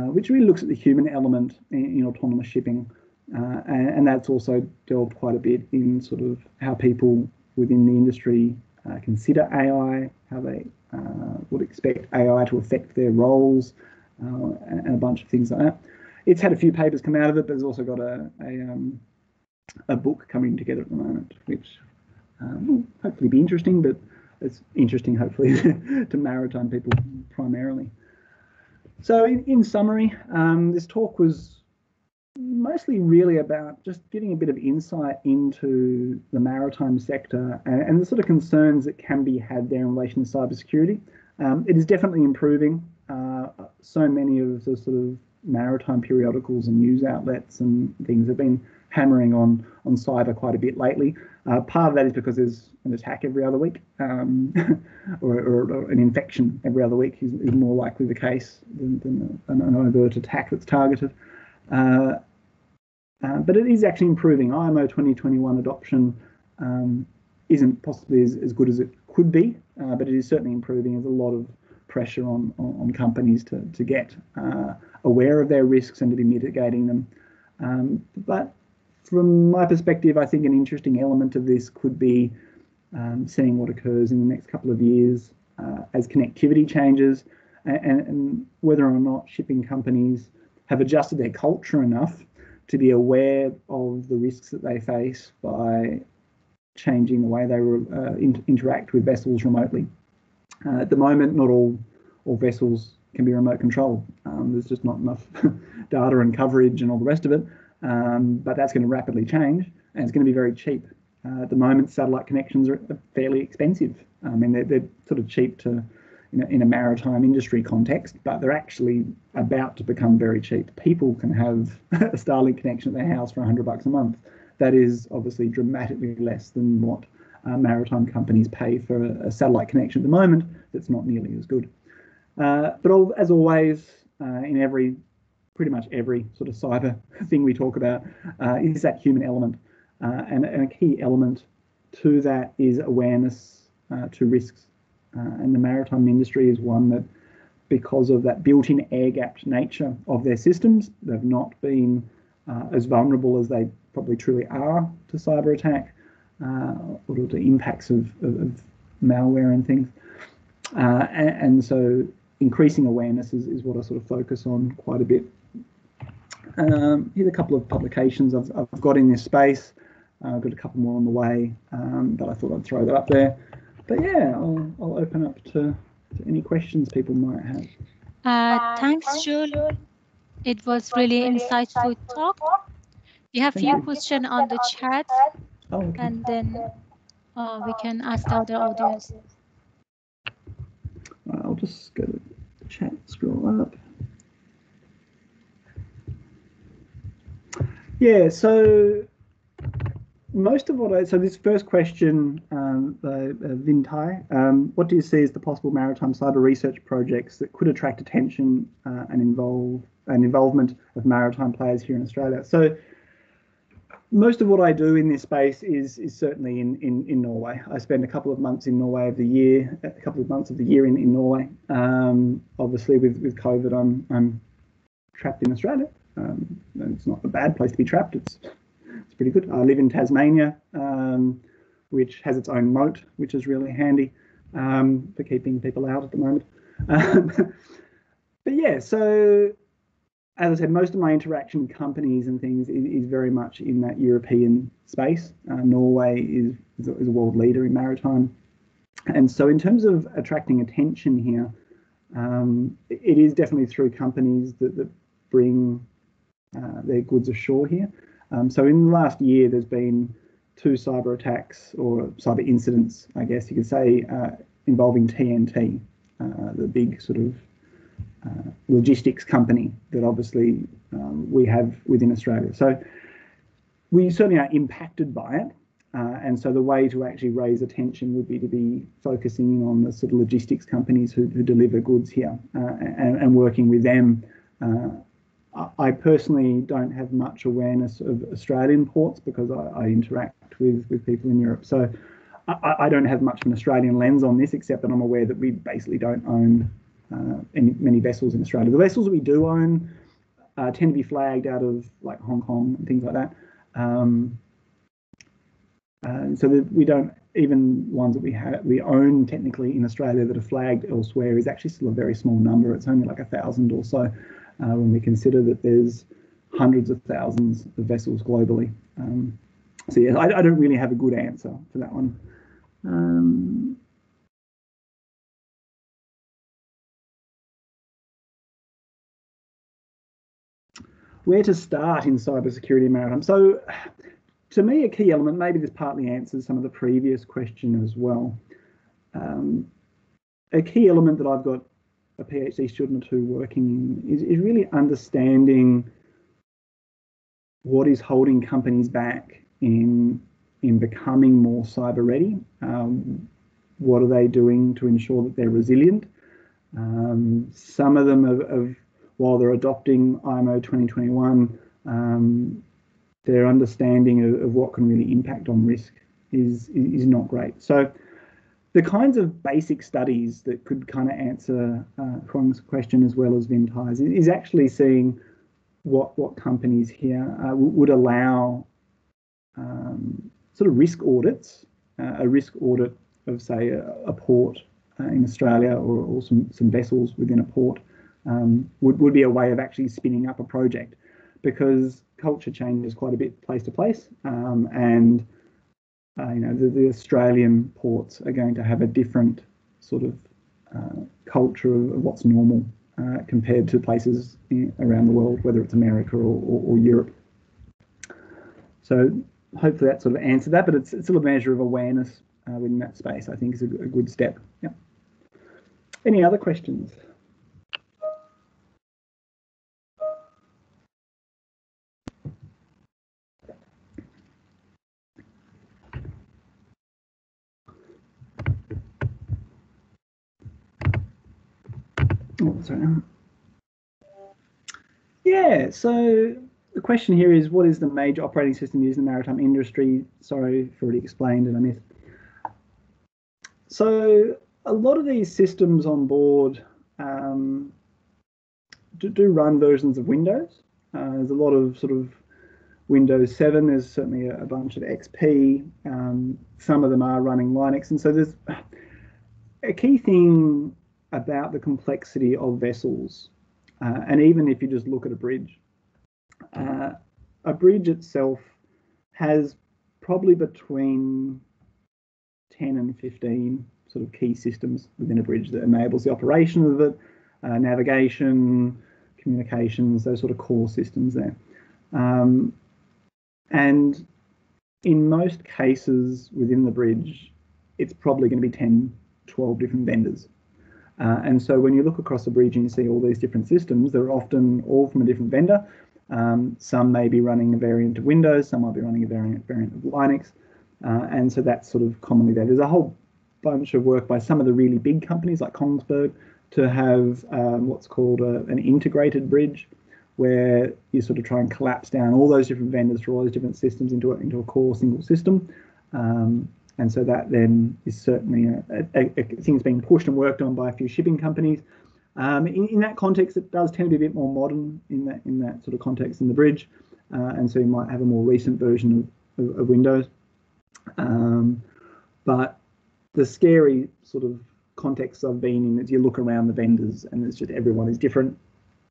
which really looks at the human element in autonomous shipping. And that's also delved quite a bit in sort of how people within the industry consider AI, how they would expect AI to affect their roles, and a bunch of things like that. It's had a few papers come out of it, but it's also got a a book coming together at the moment, which will hopefully be interesting, but it's interesting hopefully to maritime people primarily. So in summary, this talk was mostly really about just giving a bit of insight into the maritime sector and the sort of concerns that can be had there in relation to cybersecurity. It is definitely improving. So many of the sort of maritime periodicals and news outlets and things have been hammering on cyber quite a bit lately. Part of that is because there's an attack every other week, or an infection every other week is more likely the case than an overt attack that's targeted. But it is actually improving. IMO 2021 adoption isn't possibly as good as it could be, but it is certainly improving. There's a lot of pressure on companies to get aware of their risks and to be mitigating them. But from my perspective, I think an interesting element of this could be seeing what occurs in the next couple of years as connectivity changes and whether or not shipping companies have adjusted their culture enough to be aware of the risks that they face by changing the way they interact with vessels remotely. At the moment, not all vessels can be remote controlled. There's just not enough data and coverage and all the rest of it. But that's going to rapidly change, and it's going to be very cheap. At the moment, satellite connections are fairly expensive. I mean, they're sort of cheap to in a maritime industry context, but they're actually about to become very cheap. People can have a Starlink connection at their house for $100 a month. That is obviously dramatically less than what maritime companies pay for a satellite connection at the moment. That's not nearly as good. But as always, in pretty much every sort of cyber thing we talk about is that human element. And a key element to that is awareness to risks. And the maritime industry is one that, because of that built-in air-gapped nature of their systems, they've not been as vulnerable as they probably truly are to cyber attack or to impacts of malware and things. And so increasing awareness is what I sort of focus on quite a bit. Here's a couple of publications I've got in this space. I've got a couple more on the way, but I thought I'd throw that up there. But yeah, I'll open up to any questions people might have. Thanks, Jules. It was really insightful talk. We have a few questions on the chat, and then we can ask the other audience. I'll just go to the chat, scroll up. Yeah, so most of what so this first question, Vintai, what do you see as the possible maritime cyber research projects that could attract attention and involvement of maritime players here in Australia? So most of what I do in this space is certainly in Norway. I spend a couple of months in Norway of the year, in Norway. Obviously with COVID, I'm trapped in Australia. It's not a bad place to be trapped. It's pretty good. I live in Tasmania, which has its own moat, which is really handy for keeping people out at the moment. But yeah, so as I said, most of my interaction with companies and things is very much in that European space. Norway is a world leader in maritime. And so in terms of attracting attention here, it is definitely through companies that bring their goods ashore here. So in the last year, there's been 2 cyber attacks or cyber incidents, I guess you could say, involving TNT, the big sort of logistics company that obviously we have within Australia. So we certainly are impacted by it. And so the way to actually raise attention would be to be focusing in on the sort of logistics companies who deliver goods here and working with them. I personally don't have much awareness of Australian ports because I interact with people in Europe. So I don't have much of an Australian lens on this, except that I'm aware that we basically don't own many vessels in Australia. The vessels that we do own tend to be flagged out of like Hong Kong and things like that. So that we don't, even ones that we own technically in Australia that are flagged elsewhere is actually still a very small number. It's only like 1,000 or so when we consider that there's hundreds of thousands of vessels globally. So yeah, I don't really have a good answer for that one. Where to start in cybersecurity and maritime? So to me, a key element, maybe this partly answers some of the previous question as well. A key element that I've got a PhD student or two working in is really understanding what is holding companies back in becoming more cyber ready. What are they doing to ensure that they're resilient? Some of them while they're adopting IMO 2021, their understanding of what can really impact on risk is not great. So the kinds of basic studies that could kind of answer Huang's question as well as Vintai's is actually seeing what companies here would allow sort of risk audits, a risk audit of, say, a port in Australia or some vessels within a port would be a way of actually spinning up a project, because culture changes quite a bit place to place, and the Australian ports are going to have a different sort of culture of what's normal compared to places around the world, whether it's America or Europe. So hopefully that sort of answered that, but it's still a measure of awareness within that space, I think, is a good step. Yeah. Any other questions? Oh, sorry. Yeah, so the question here is, what is the major operating system used in the maritime industry? Sorry if I already explained and I missed. So a lot of these systems on board do run versions of Windows. There's a lot of sort of Windows 7, there's certainly a bunch of XP, some of them are running Linux, and so there's a key thing about the complexity of vessels, and even if you just look at a bridge itself has probably between 10 and 15 sort of key systems within a bridge that enables the operation of it, navigation, communications, those sort of core systems there. And in most cases within the bridge, it's probably going to be 10, 12 different vendors. And so when you look across the bridge and you see all these different systems, they're often all from a different vendor. Some may be running a variant of Windows, some might be running a variant of Linux. And so that's sort of commonly there. There's a whole bunch of work by some of the really big companies like Kongsberg to have what's called an integrated bridge, where you sort of try and collapse down all those different vendors for all those different systems into a core single system. And so that then is certainly a thing that's being pushed and worked on by a few shipping companies. In that context, it does tend to be a bit more modern in that sort of context in the bridge. And so you might have a more recent version of Windows. But the scary sort of context I've been in is you look around the vendors and it's just everyone is different,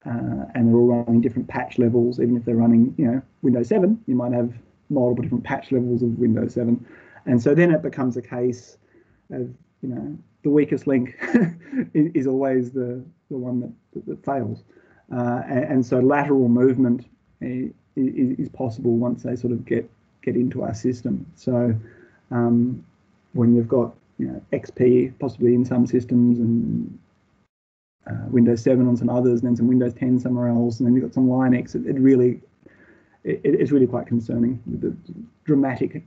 and they're all running different patch levels. Even if they're running, Windows 7, you might have multiple different patch levels of Windows 7. And so then it becomes a case of, the weakest link is always the one that fails. And so lateral movement is possible once they sort of get into our system. So when you've got XP possibly in some systems and Windows 7 on some others, and then some Windows 10 somewhere else, and then you've got some Linux, it's really quite concerning, the dramatic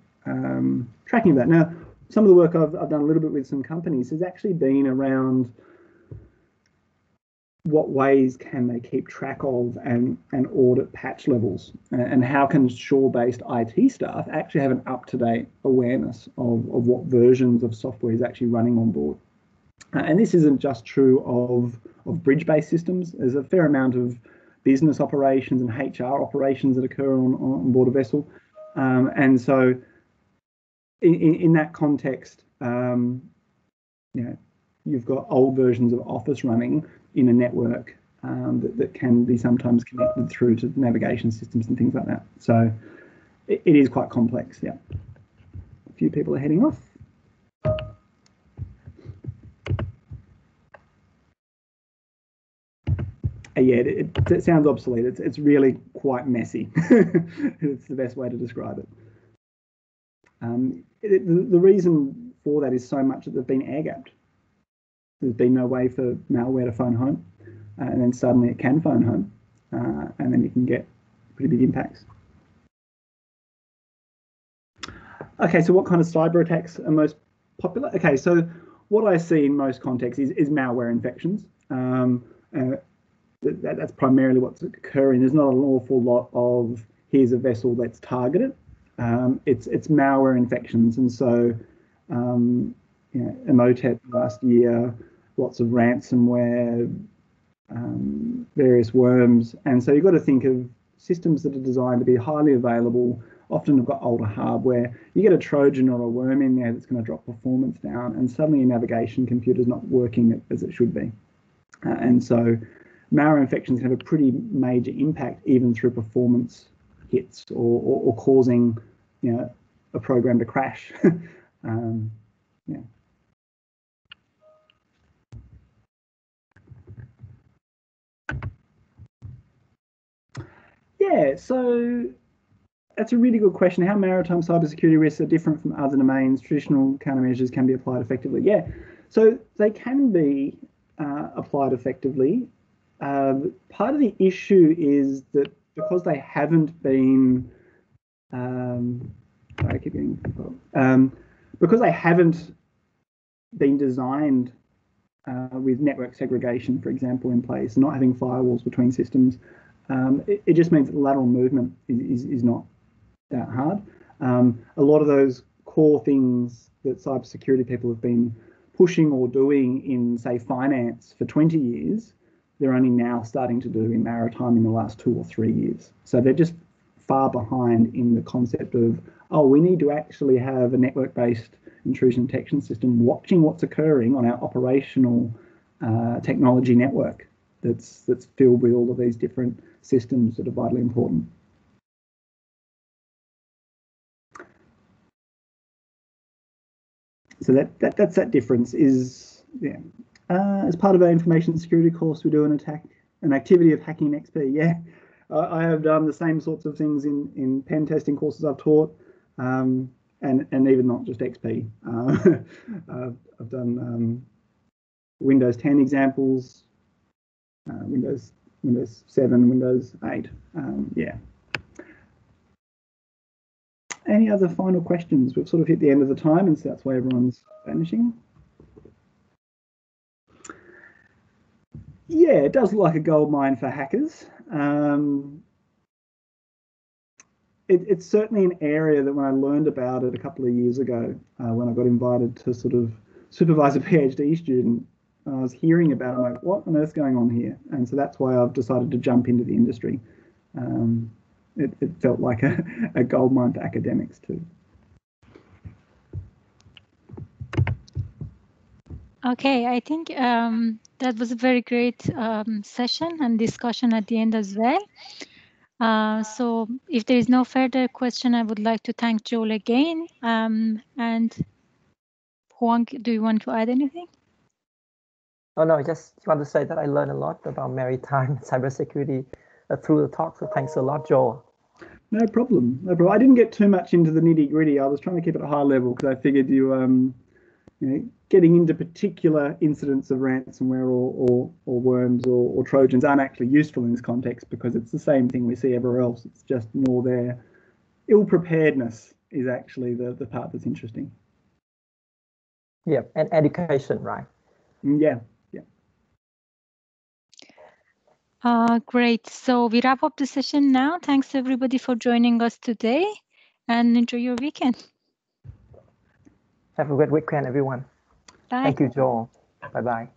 tracking of that. Now, some of the work I've done a little bit with some companies has actually been around what ways can they keep track of and audit patch levels, and how can shore-based IT staff actually have an up-to-date awareness of what versions of software is actually running on board. And this isn't just true of bridge-based systems. There's a fair amount of business operations and HR operations that occur on board a vessel. And so in that context, you've got old versions of Office running in a network that can be sometimes connected through to navigation systems and things like that. So it is quite complex. Yeah, a few people are heading off. Yeah, it sounds obsolete. It's really quite messy. It's the best way to describe it. The reason for that is so much that they've been air-gapped. There's been no way for malware to phone home, and then suddenly it can phone home, and then you can get pretty big impacts. Okay, so what kind of cyber attacks are most popular? Okay, so what I see in most contexts is malware infections. That's primarily what's occurring. There's not an awful lot of here's a vessel that's targeted. It's malware infections, and so Emotet last year, lots of ransomware, various worms, and so you've got to think of systems that are designed to be highly available. Often have got older hardware. You get a Trojan or a worm in there that's going to drop performance down, and suddenly your navigation computer's not working as it should be. And so malware infections can have a pretty major impact even through performance hits or causing, a program to crash. Yeah. Yeah, so that's a really good question. How maritime cybersecurity risks are different from other domains? Traditional countermeasures can be applied effectively. Yeah, so they can be applied effectively. Part of the issue is that because they haven't been, because they haven't been designed with network segregation, for example, in place, not having firewalls between systems, it just means that lateral movement is not that hard. A lot of those core things that cybersecurity people have been pushing or doing in, say, finance for 20 years, they're only now starting to do in maritime in the last 2 or 3 years. So they're just far behind in the concept of, oh, we need to actually have a network-based intrusion detection system watching what's occurring on our operational technology network that's filled with all of these different systems that are vitally important. So that's that difference is, yeah. As part of our information security course, we do an activity of hacking XP. Yeah, I have done the same sorts of things in pen testing courses I've taught, and even not just XP. I've done Windows 10 examples, Windows 7, Windows 8. Yeah. Any other final questions? We've sort of hit the end of the time, and so that's why everyone's vanishing. Yeah, it does look like a gold mine for hackers. It's certainly an area that when I learned about it a couple of years ago, when I got invited to sort of supervise a PhD student, I was hearing about it, I'm like, what on earth's going on here? And so that's why I've decided to jump into the industry. It felt like a gold mine for academics too. Okay, I think that was a very great session and discussion at the end as well. So if there is no further question, I would like to thank Joel again. And Huang, do you want to add anything? Oh, no, I just want to say that I learned a lot about maritime cybersecurity through the talk. So thanks a lot, Joel. No problem. No problem. I didn't get too much into the nitty gritty. I was trying to keep it at a high level because I figured you know, getting into particular incidents of ransomware or worms or Trojans aren't actually useful in this context because it's the same thing we see everywhere else. It's just more their ill-preparedness is actually the part that's interesting. Yeah, and education, right? Yeah. Great. So we wrap up the session now. Thanks everybody for joining us today and enjoy your weekend. Have a great weekend, everyone. Bye. Thank you, Joel. Bye-bye.